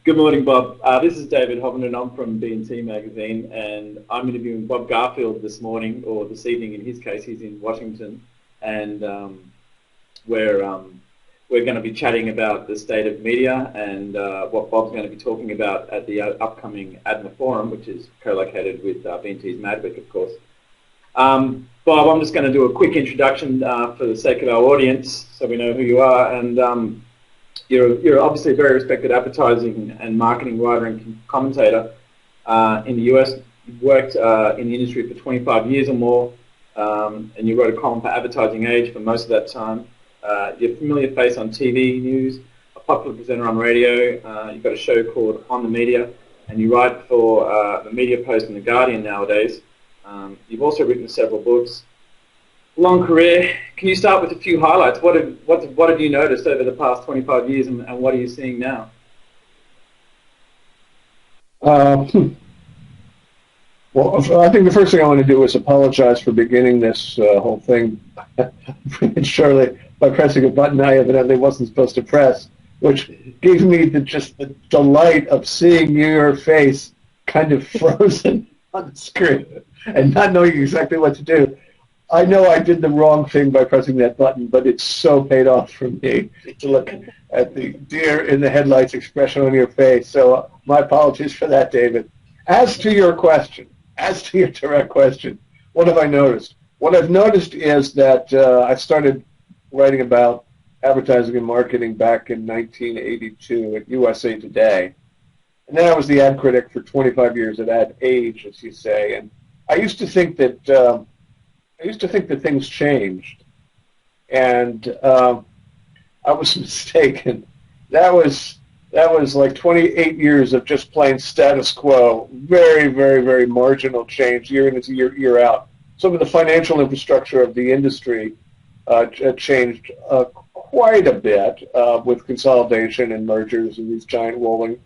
Good morning, Bob. This is David Hovenden. I'm from B&T Magazine, and I'm interviewing Bob Garfield this morning, or this evening in his case. He's in Washington, and we're going to be chatting about the state of media and what Bob's going to be talking about at the upcoming ADMA forum, which is co-located with B&T's Madwick, of course. Bob, I'm just going to do a quick introduction for the sake of our audience, so we know who you are. And you're obviously a very respected advertising and marketing writer and commentator in the US. You've worked in the industry for 25 years or more, and you wrote a column for Advertising Age for most of that time. You're a familiar face on TV news, a popular presenter on radio. You've got a show called On the Media, and you write for the MediaPost and the Guardian nowadays. You've also written several books. Long career. Can you start with a few highlights? What have you noticed over the past 25 years, and what are you seeing now? Well, I think the first thing I want to do is apologize for beginning this whole thing prematurely by pressing a button I evidently wasn't supposed to press, which gave me just the delight of seeing your face kind of frozen on the screen and not knowing exactly what to do. I know I did the wrong thing by pressing that button, but it's so paid off for me to look at the deer in the headlights expression on your face. So my apologies for that, David. As to your question, as to your direct question, what have I noticed? What I've noticed is that I started writing about advertising and marketing back in 1982 at USA Today. And then I was the ad critic for 25 years at Ad Age, as you say. And I used to think that things changed, and I was mistaken. That was like 28 years of just plain status quo, very, very, very marginal change year in and year out. Some of the financial infrastructure of the industry changed quite a bit with consolidation and mergers and these giant rolling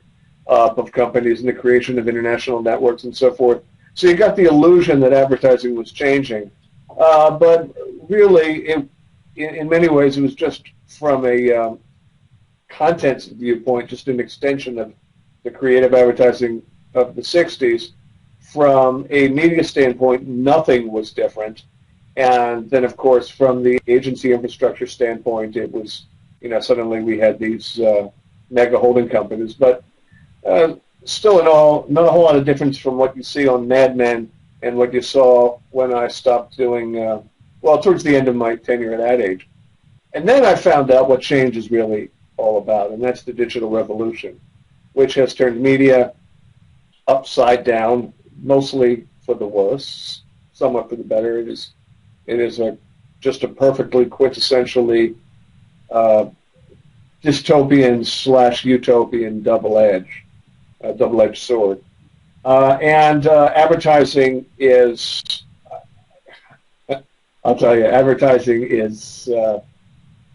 up of companies and the creation of international networks and so forth. So you got the illusion that advertising was changing. But really, in many ways, it was just from a content viewpoint, just an extension of the creative advertising of the 60s. From a media standpoint, nothing was different. And then, of course, from the agency infrastructure standpoint, it was, suddenly we had these mega holding companies. But still in all, not a whole lot of difference from what you see on Mad Men and what you saw when I stopped doing, towards the end of my tenure at Ad Age. And then I found out what change is really all about, and that's the digital revolution, which has turned media upside down, mostly for the worse, somewhat for the better. It is just a perfectly quintessentially dystopian/utopian double-edged sword. And advertising is, I'll tell you, advertising is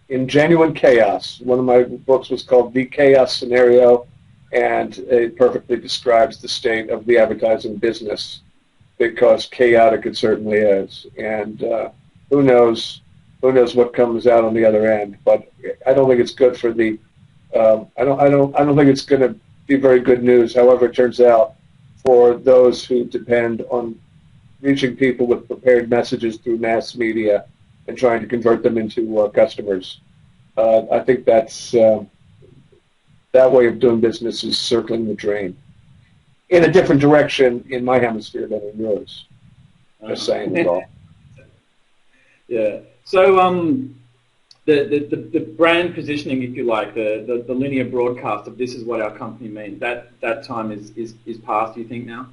in genuine chaos. One of my books was called The Chaos Scenario, and it perfectly describes the state of the advertising business, because chaotic it certainly is. And who knows what comes out on the other end. But I don't think it's good for the. I don't think it's going to be very good news. However it turns out, for those who depend on reaching people with prepared messages through mass media and trying to convert them into customers. I think that's that way of doing business is circling the drain in a different direction in my hemisphere than in yours. Just saying it all. Yeah. So the brand positioning, if you like, the linear broadcast of this is what our company means, that time is past, do you think, now?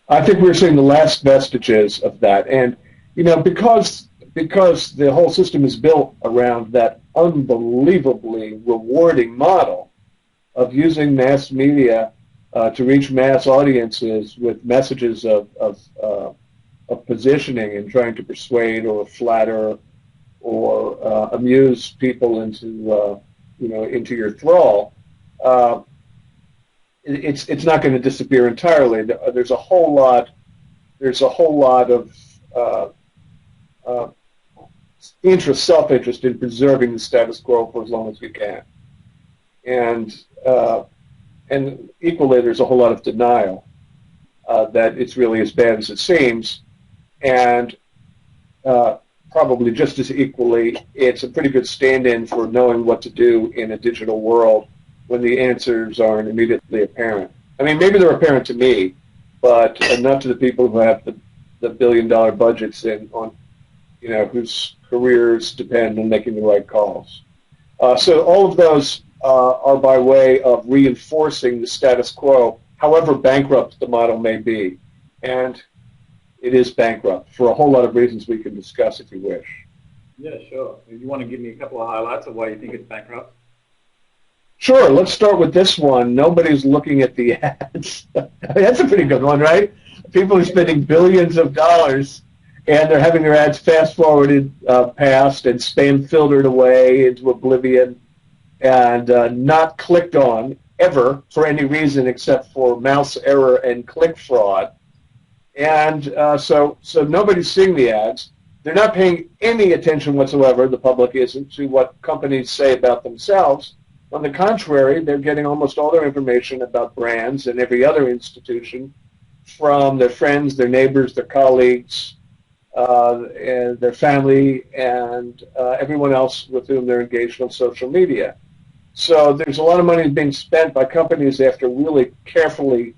I think we're seeing the last vestiges of that. And, because the whole system is built around that unbelievably rewarding model of using mass media to reach mass audiences with messages of positioning and trying to persuade or flatter or amuse people into your thrall, it's not going to disappear entirely. There's a whole lot of self-interest in preserving the status quo for as long as we can. and equally there's a whole lot of denial that it's really as bad as it seems, and probably just as equally, it's a pretty good stand-in for knowing what to do in a digital world when the answers aren't immediately apparent. I mean, maybe they're apparent to me, but not to the people who have the billion-dollar budgets and on, whose careers depend on making the right calls. So all of those are by way of reinforcing the status quo, however bankrupt the model may be. And it is bankrupt for a whole lot of reasons we can discuss if you wish. Yeah, sure. If you want to give me a couple of highlights of why you think it's bankrupt? Sure, let's start with this one. Nobody's looking at the ads. That's a pretty good one, right? People are spending billions of dollars, and they're having their ads fast-forwarded past and spam-filtered away into oblivion and not clicked on ever for any reason except for mouse error and click fraud. And so nobody's seeing the ads. They're not paying any attention whatsoever, the public isn't, to what companies say about themselves. On the contrary, they're getting almost all their information about brands and every other institution from their friends, their neighbors, their colleagues, and their family, and everyone else with whom they're engaged on social media. So there's a lot of money being spent by companies after really carefully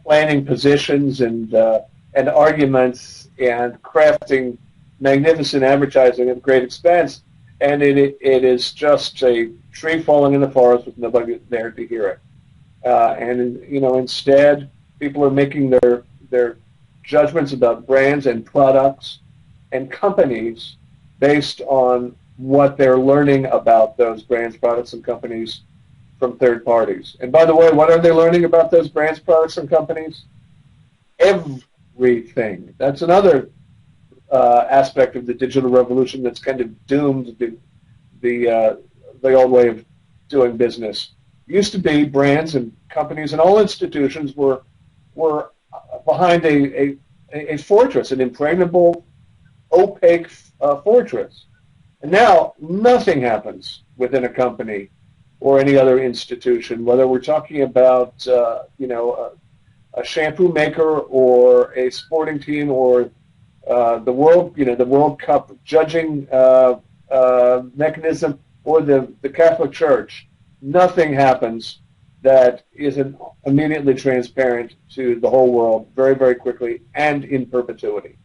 planning positions and arguments and crafting magnificent advertising at great expense, and it is just a tree falling in the forest with nobody there to hear it. And instead, people are making their judgments about brands and products and companies based on what they're learning about those brands, products, and companies from third parties. And by the way, what are they learning about those brands, products, and companies? Everything. That's another aspect of the digital revolution that's kind of doomed the old way of doing business. It used to be brands and companies and all institutions were behind a fortress, an impregnable, opaque fortress. And now nothing happens within a company or any other institution, whether we're talking about a shampoo maker or a sporting team or the World Cup judging mechanism or the Catholic Church. Nothing happens that isn't immediately transparent to the whole world very, very quickly and in perpetuity.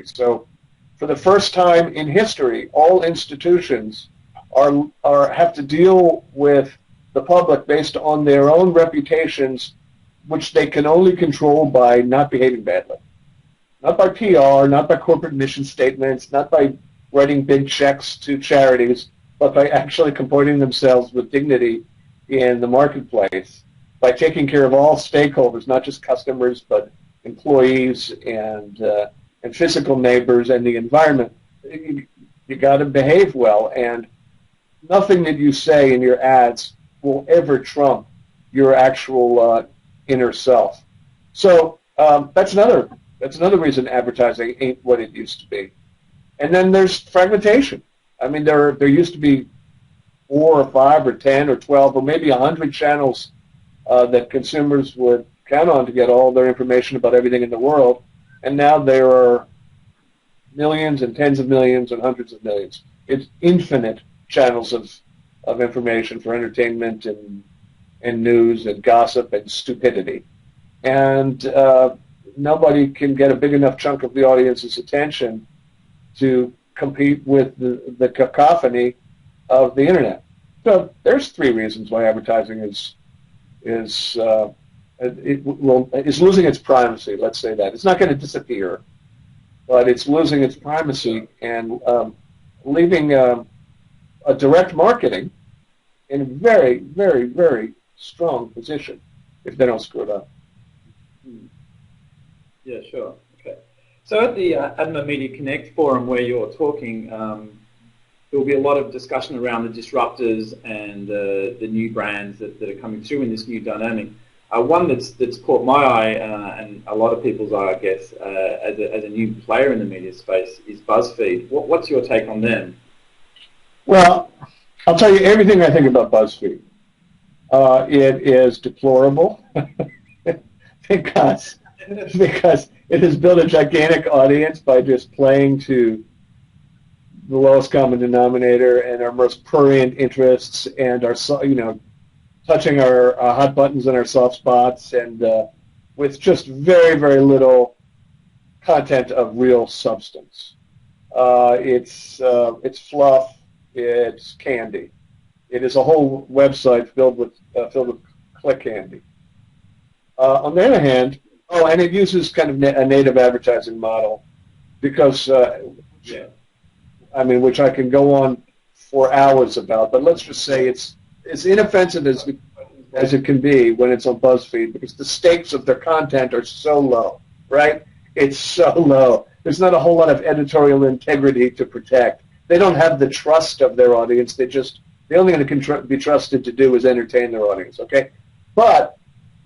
So for the first time in history, all institutions have to deal with the public based on their own reputations, which they can only control by not behaving badly. Not by PR, not by corporate mission statements, not by writing big checks to charities, but by actually comporting themselves with dignity in the marketplace, by taking care of all stakeholders, not just customers, but employees and physical neighbors and the environment. You got to behave well, and nothing that you say in your ads will ever trump your actual inner self. So that's another reason advertising ain't what it used to be. And then there's fragmentation. I mean, there used to be 4 or 5 or 10 or 12 or maybe 100 channels that consumers would count on to get all their information about everything in the world, and now there are millions and tens of millions and hundreds of millions. It's infinite channels of information for entertainment and news and gossip and stupidity. And nobody can get a big enough chunk of the audience's attention to compete with the cacophony of the internet. So there's 3 reasons why advertising is losing its primacy. Let's say that it's not going to disappear, but it's losing its primacy and leaving a direct marketing in a very, very, very strong position if they don't screw it up. Yeah, sure. Okay. So at the ADMA Media Connect forum where you're talking, there will be a lot of discussion around the disruptors and the new brands that are coming through in this new dynamic. One that's caught my eye and a lot of people's eye, I guess, as a new player in the media space is BuzzFeed. What's your take on them? Well, I'll tell you everything I think about BuzzFeed. It is deplorable because it has built a gigantic audience by just playing to the lowest common denominator and our most prurient interests and our, touching our hot buttons and our soft spots, and with just very, very little content of real substance. It's fluff. It's candy. It is a whole website filled with click candy. On the other hand, and it uses kind of a native advertising model, because which I can go on for hours about. But let's just say it's as inoffensive as it can be when it's on BuzzFeed, because the stakes of their content are so low, right? It's so low. There's not a whole lot of editorial integrity to protect. They don't have the trust of their audience. They're only going to be trusted to do is entertain their audience, okay? But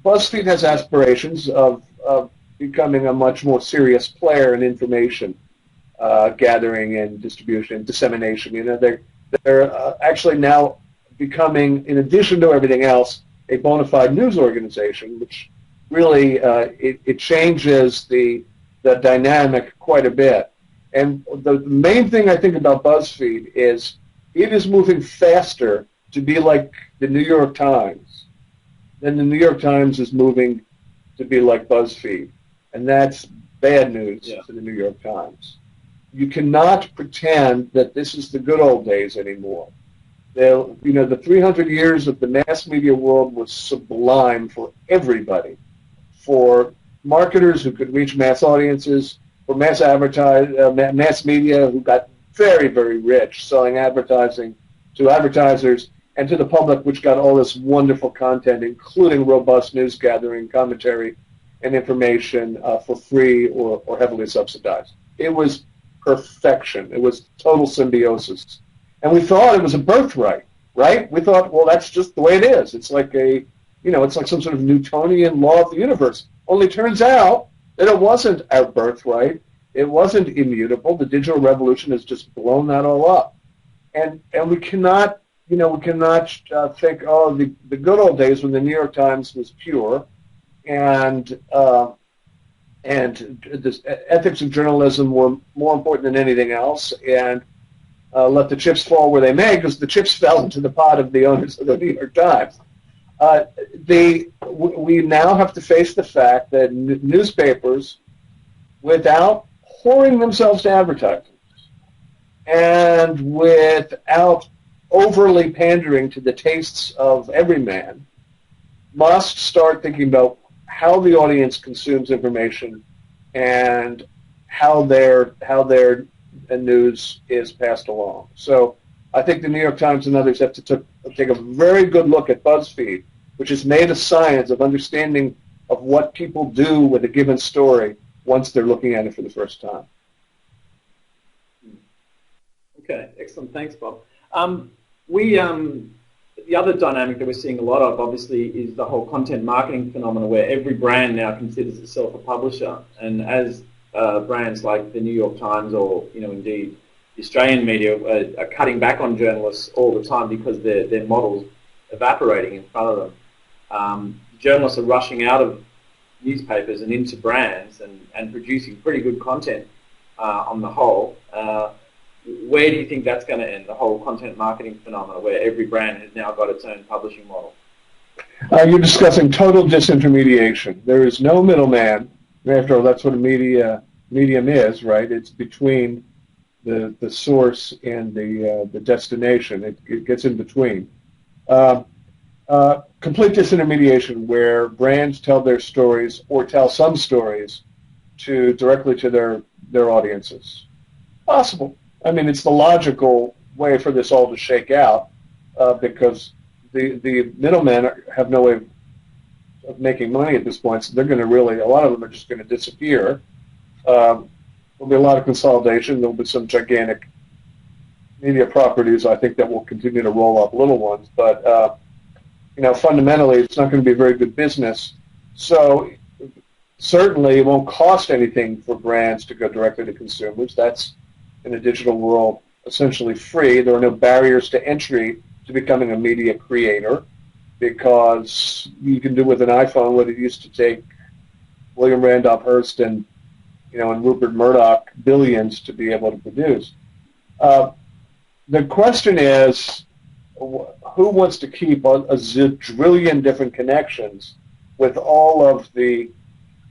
BuzzFeed has aspirations of becoming a much more serious player in information gathering and distribution and dissemination. They're actually now becoming, in addition to everything else, a bona fide news organization, which really it changes the dynamic quite a bit. And the main thing I think about BuzzFeed is it is moving faster to be like the New York Times than the New York Times is moving to be like BuzzFeed. And that's bad news to the New York Times. You cannot pretend that this is the good old days anymore. The 300 years of the mass media world was sublime for everybody, for marketers who could reach mass audiences, for mass media who got very, very rich selling advertising to advertisers, and to the public, which got all this wonderful content, including robust news gathering, commentary, and information for free or heavily subsidized. It was perfection. It was total symbiosis. And we thought it was a birthright, right? We thought, well, that's just the way it is. It's like it's like some sort of Newtonian law of the universe. Only turns out that it wasn't our birthright. It wasn't immutable. The digital revolution has just blown that all up. And we cannot, think, the good old days when the New York Times was pure and this ethics of journalism were more important than anything else, and let the chips fall where they may, because the chips fell into the pot of the owners of the New York Times. We now have to face the fact that newspapers, without whoring themselves to advertising and without overly pandering to the tastes of every man, must start thinking about how the audience consumes information and how their news is passed along. So I think the New York Times and others have to take a very good look at BuzzFeed, which has made a science of understanding of what people do with a given story once they're looking at it for the first time. Okay, excellent. Thanks, Bob. The other dynamic that we're seeing a lot of, obviously, is the whole content marketing phenomenon, where every brand now considers itself a publisher. And as brands like the New York Times or, indeed, the Australian media are cutting back on journalists all the time because their model's evaporating in front of them. Journalists are rushing out of newspapers and into brands and producing pretty good content on the whole. Where do you think that's going to end, the whole content marketing phenomenon, where every brand has now got its own publishing model? You're discussing total disintermediation. There is no middleman. After all, that's what a medium is, right? It's between the source and the destination. It gets in between. Complete disintermediation, where brands tell their stories or tell some stories directly to their audiences. Possible. I mean, it's the logical way for this all to shake out, because the middlemen have no way of making money at this point, so they're going to a lot of them are just going to disappear. There'll be a lot of consolidation. There'll be some gigantic media properties, I think, that will continue to roll up little ones, but fundamentally, it's not going to be a very good business. So certainly, it won't cost anything for brands to go directly to consumers. That's, in a digital world, essentially free. There are no barriers to entry to becoming a media creator because you can do with an iPhone what it used to take William Randolph Hearst and Rupert Murdoch billions to be able to produce. The question is, who wants to keep a zillion different connections with all of the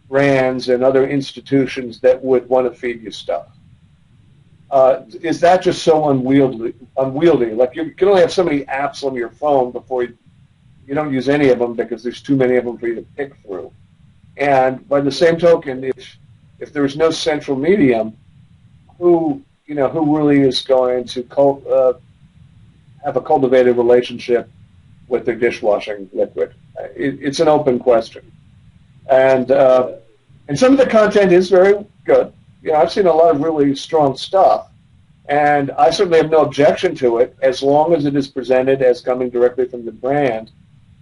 brands and other institutions that would want to feed you stuff? Is that just so unwieldy? Like you can only have so many apps on your phone before you don't use any of them because there's too many of them for you to pick through. And by the same token, if there's no central medium, who really is going to have a cultivated relationship with their dishwashing liquid? It's an open question, and some of the content is very good. I've seen a lot of really strong stuff, and I certainly have no objection to it as long as it is presented as coming directly from the brand,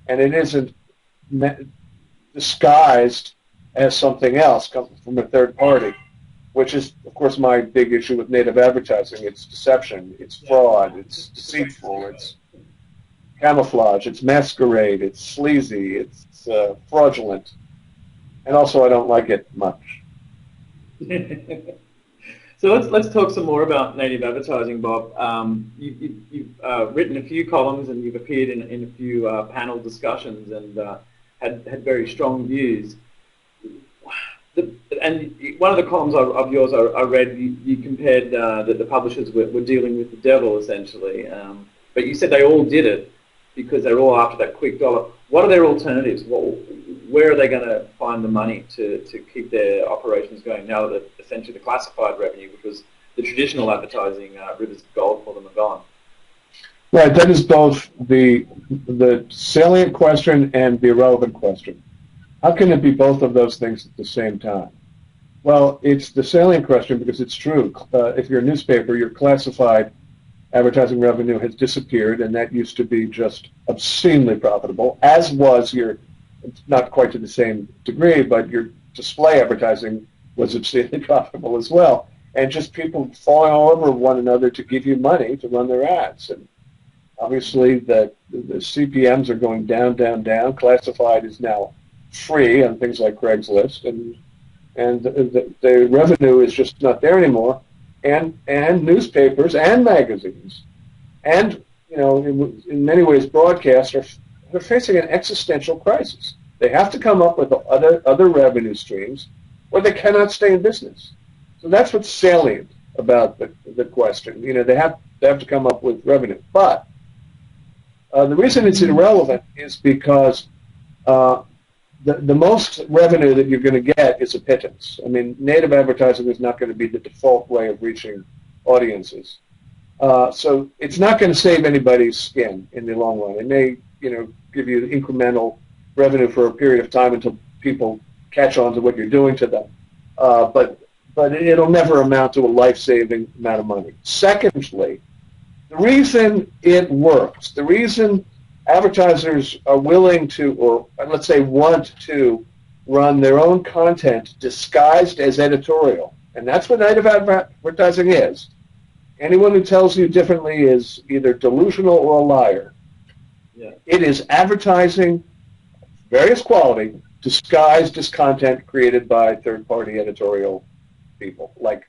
and it isn't disguised as something else coming from a third party, which is, of course, my big issue with native advertising. It's deception, it's fraud, it's deceitful, it's camouflage, it's masquerade, it's sleazy, it's fraudulent, and also I don't like it much. So let's talk some more about native advertising, Bob. You've written a few columns and you've appeared in a few panel discussions and had very strong views. And one of the columns of yours I read, you compared that the publishers were dealing with the devil, essentially. But you said they all did it because they're all after that quick dollar. What are their alternatives? Where are they going to find the money to keep their operations going now that essentially the classified revenue, which was the traditional advertising rivers of gold for them, are gone? Right, that is both the salient question and the irrelevant question. How can it be both of those things at the same time? Well, it's the salient question because it's true. If you're a newspaper, your classified advertising revenue has disappeared, and that used to be just obscenely profitable, as was your, not quite to the same degree, but your display advertising was obscenely profitable as well. And just people falling all over one another to give you money to run their ads. And obviously the CPMs are going down, down, down. Classified is now free on things like Craigslist, and the revenue is just not there anymore. And newspapers and magazines, and in many ways broadcast they're facing an existential crisis. They have to come up with other revenue streams, or they cannot stay in business. So that's what's salient about the question. They have to come up with revenue. But the reason it's irrelevant is because the most revenue that you're going to get is a pittance. I mean, native advertising is not going to be the default way of reaching audiences. So it's not going to save anybody's skin in the long run. It may, give you incremental revenue for a period of time until people catch on to what you're doing to them. But it'll never amount to a life-saving amount of money. Secondly, the reason it works, the reason advertisers are willing to, or let's say want to, run their own content disguised as editorial, and that's what native advertising is. Anyone who tells you differently is either delusional or a liar. Yeah. It is advertising, various quality, disguised as content created by third-party editorial people, like,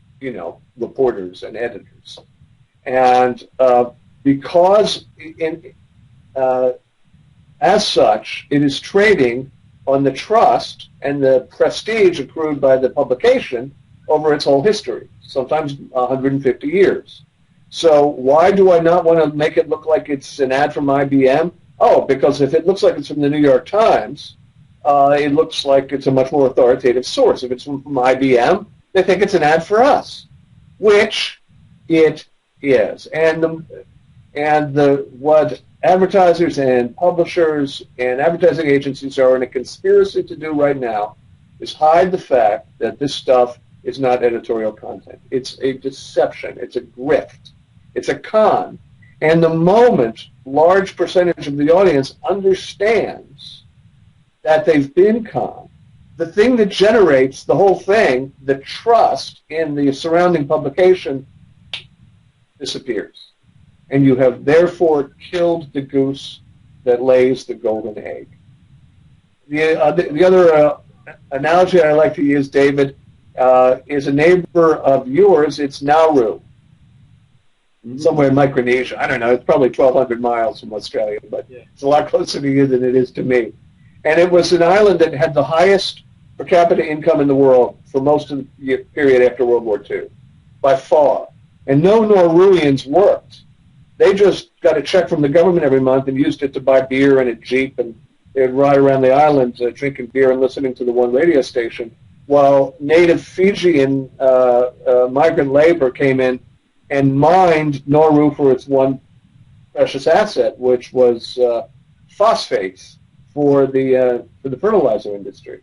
reporters and editors. And because as such, it is trading on the trust and the prestige accrued by the publication over its whole history, sometimes 150 years. So why do I not want to make it look like it's an ad from IBM? Oh, because if it looks like it's from the New York Times, it looks like it's a much more authoritative source. If it's from IBM, they think it's an ad for us, which it is. What advertisers and publishers and advertising agencies are in a conspiracy to do right now is hide the fact that this stuff is not editorial content. It's a deception. It's a grift. It's a con. And the moment large percentage of the audience understands that they've been conned, the thing that generates the whole thing, the trust in the surrounding publication, disappears. And you have therefore killed the goose that lays the golden egg. The other analogy I like to use, David, is a neighbor of yours. It's Nauru, somewhere in Micronesia. I don't know. It's probably 1,200 miles from Australia, but it's a lot closer to you than it is to me. And it was an island that had the highest per capita income in the world for most of the period after World War II, by far. And no Nauruans worked. They just got a check from the government every month and used it to buy beer and a Jeep, and they'd ride around the island drinking beer and listening to the one radio station, while native Fijian migrant labor came in and mined Nauru for its one precious asset, which was phosphates for the fertilizer industry.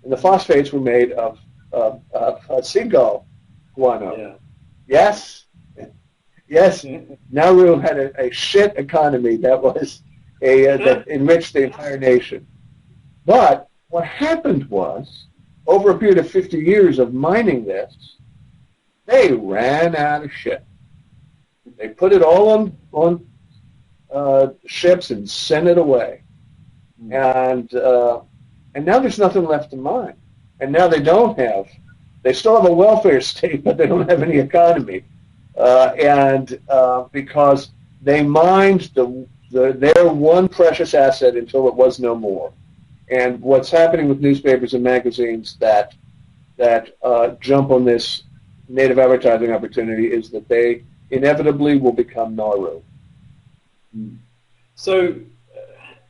And the phosphates were made of seagull guano. Yeah. Yes? Yes, Nauru had a shit economy that was that enriched the entire nation. But what happened was, over a period of 50 years of mining this, they ran out of shit. They put it all on ships and sent it away. And now there's nothing left to mine. And now they still have a welfare state, but they don't have any economy. Because they mined their one precious asset until it was no more. And what's happening with newspapers and magazines that jump on this native advertising opportunity is that they inevitably will become Nauru. So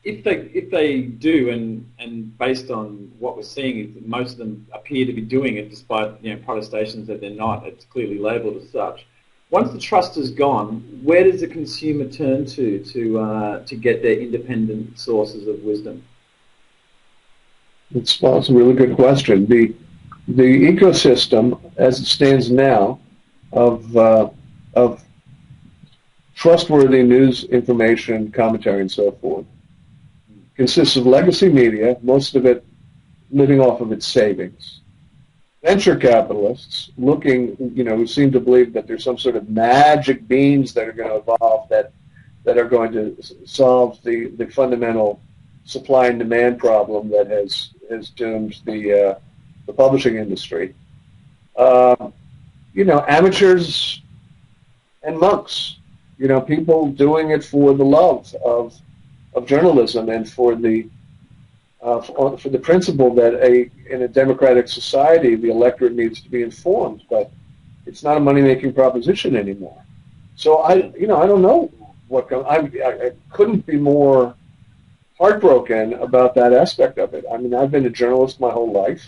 if they do, and based on what we're seeing, is that most of them appear to be doing it, despite protestations that they're not. It's clearly labelled as such. Once the trust is gone, where does the consumer turn to get their independent sources of wisdom? It's a really good question. The ecosystem, as it stands now, of trustworthy news, information, commentary, and so forth, consists of legacy media, most of it living off of its savings. Venture capitalists who seem to believe that there's some sort of magic beans that are going to evolve that are going to solve the fundamental supply and demand problem that has doomed the publishing industry. Amateurs and monks, people doing it for the love of journalism and for the principle that in a democratic society the electorate needs to be informed, but it's not a money-making proposition anymore. So I don't know I couldn't be more heartbroken about that aspect of it. I mean, I've been a journalist my whole life,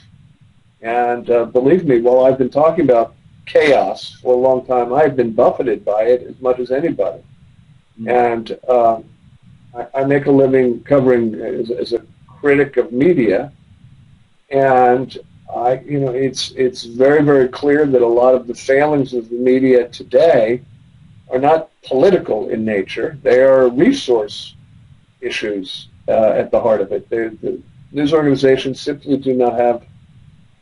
and believe me, while I've been talking about chaos for a long time, I've been buffeted by it as much as anybody. And I make a living covering as a critic of media, and it's very, very clear that a lot of the failings of the media today are not political in nature. They are resource issues at the heart of it. The news organizations simply do not have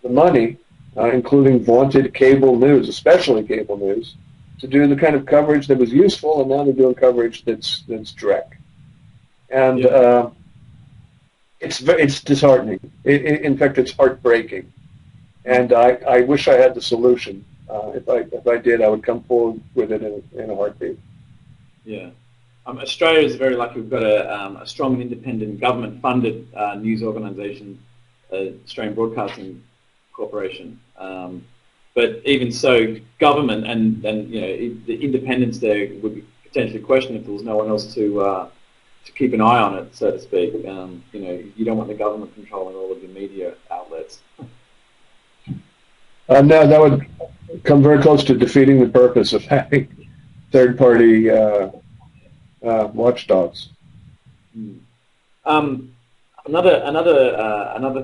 the money, including vaunted cable news, especially cable news, to do the kind of coverage that was useful, and now they're doing coverage that's direct. And it's disheartening. In fact, it's heartbreaking. And I wish I had the solution. If I did, I would come forward with it in a heartbeat. Yeah. Australia is very lucky. We've got a strong and independent government-funded news organisation, Australian Broadcasting Corporation. But even so, government and the independence there would be potentially questioned if there was no one else to keep an eye on it, so to speak. You don't want the government controlling all of your media outlets. No, that would come very close to defeating the purpose of having third-party watchdogs. Another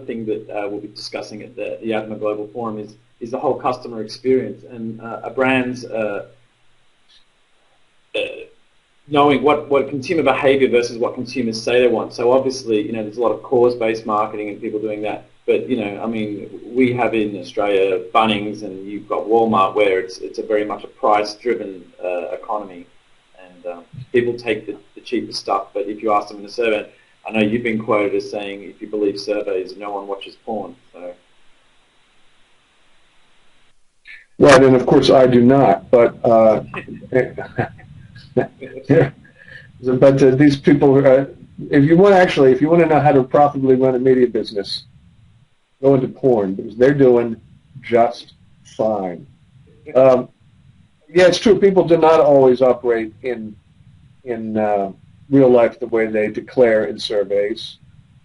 thing that we'll be discussing at the ADMA Global Forum is the whole customer experience and a brand's knowing what consumer behavior versus what consumers say they want. So obviously, there's a lot of cause-based marketing and people doing that. But I mean, we have in Australia Bunnings, and you've got Walmart, where it's a very much a price-driven economy, and people take the cheapest stuff. But if you ask them in a survey, I know you've been quoted as saying, if you believe surveys, no one watches porn. So. Right, and of course I do not. But these people, if you want to know how to profitably run a media business, go into porn, because they're doing just fine. Yeah, it's true. People do not always operate in real life the way they declare in surveys,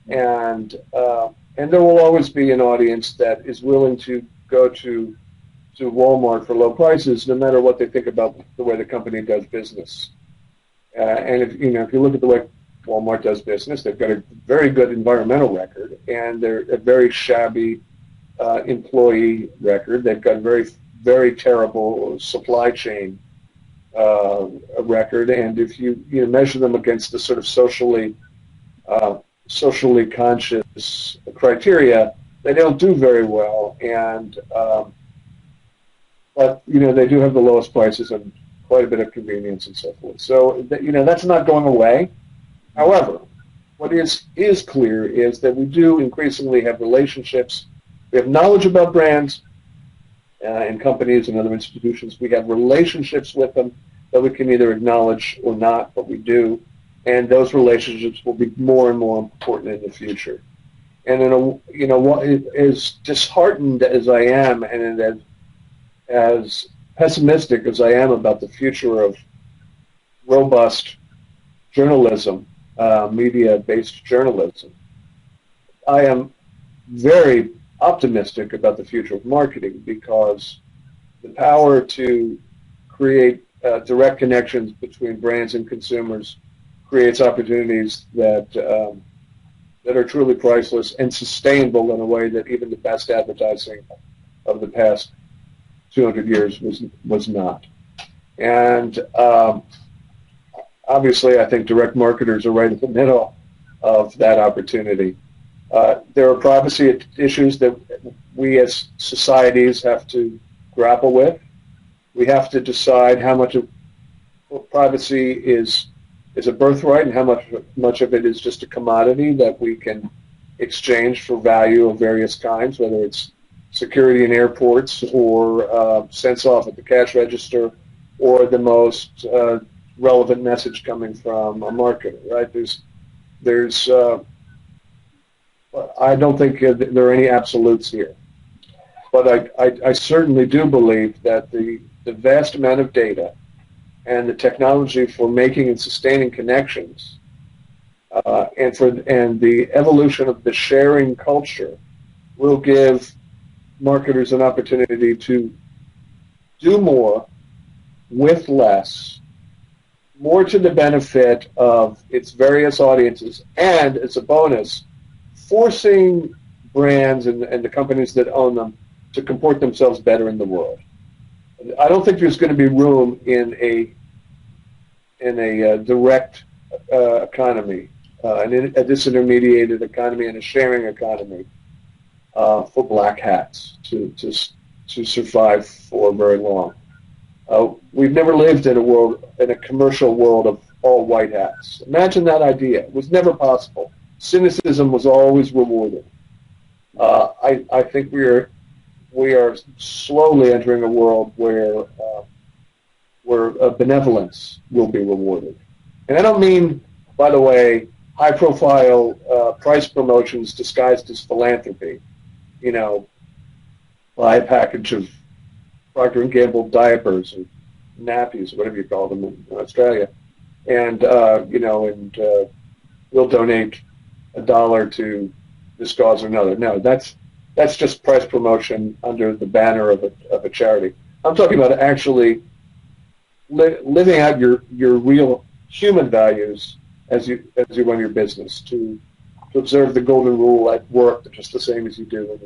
and there will always be an audience that is willing to go to Walmart for low prices, no matter what they think about the way the company does business. And if you look at the way Walmart does business, they've got a very good environmental record, and they're a very shabby employee record. They've got a very, very terrible supply chain record, and if you measure them against the sort of socially conscious criteria, they don't do very well. And but they do have the lowest prices and quite a bit of convenience and so forth. So that's not going away. However, what is clear is that we do increasingly have relationships. We have knowledge about brands and companies and other institutions. We have relationships with them that we can either acknowledge or not, but we do. And those relationships will be more and more important in the future. And as disheartened as I am, and as pessimistic as I am about the future of robust journalism, media-based journalism, I am very optimistic about the future of marketing, because the power to create direct connections between brands and consumers creates opportunities that are truly priceless and sustainable in a way that even the best advertising of the past 200 years was not. And obviously, I think direct marketers are right in the middle of that opportunity. There are privacy issues that we as societies have to grapple with. We have to decide how much of privacy is a birthright and how much of it is just a commodity that we can exchange for value of various kinds, whether it's security in airports, or cents off at the cash register, or the most relevant message coming from a marketer. Right? There's I don't think there are any absolutes here, but I certainly do believe that the vast amount of data and the technology for making and sustaining connections, and the evolution of the sharing culture will give marketers an opportunity to do more with less, more to the benefit of its various audiences, and as a bonus, forcing brands and the companies that own them to comport themselves better in the world. I don't think there's going to be room in a direct economy, a disintermediated economy, and a sharing economy for black hats to survive for very long. We've never lived in a commercial world of all white hats. Imagine that idea. It was never possible. Cynicism was always rewarded. I think we are slowly entering a world where benevolence will be rewarded. And I don't mean, by the way, high-profile price promotions disguised as philanthropy. Buy a package of Procter & Gamble diapers or nappies, whatever you call them in Australia, and we'll donate $1 to this cause or another. No, that's just price promotion under the banner of a charity. I'm talking about actually living out your real human values as you run your business, to observe the golden rule at work just the same as you do when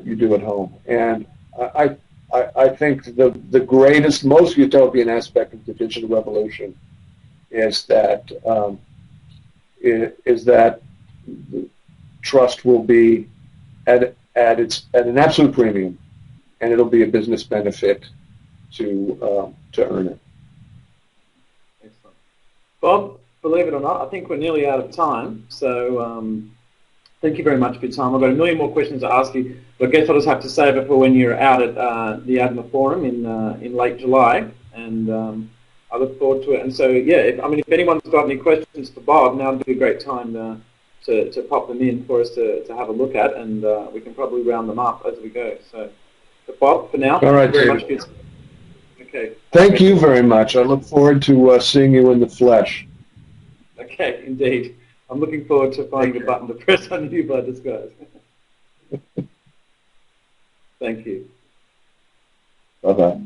you do at home. And I think the greatest, most utopian aspect of the digital revolution is that trust will be at an absolute premium, and it'll be a business benefit to earn it. Excellent. Bob, believe it or not, I think we're nearly out of time. So thank you very much for your time. I've got a million more questions to ask you, but I guess I'll just have to save it for when you're out at the ADMA forum in late July, and I look forward to it. And so, yeah, if anyone's got any questions for Bob, now would be a great time to pop them in for us to have a look at, and we can probably round them up as we go. So, but Bob, for now, all right, thank you very David. much for your time. Okay. Thank you very much. I look forward to seeing you in the flesh. Okay, indeed. I'm looking forward to finding a button to press on you by disguise. Thank you. Bye-bye.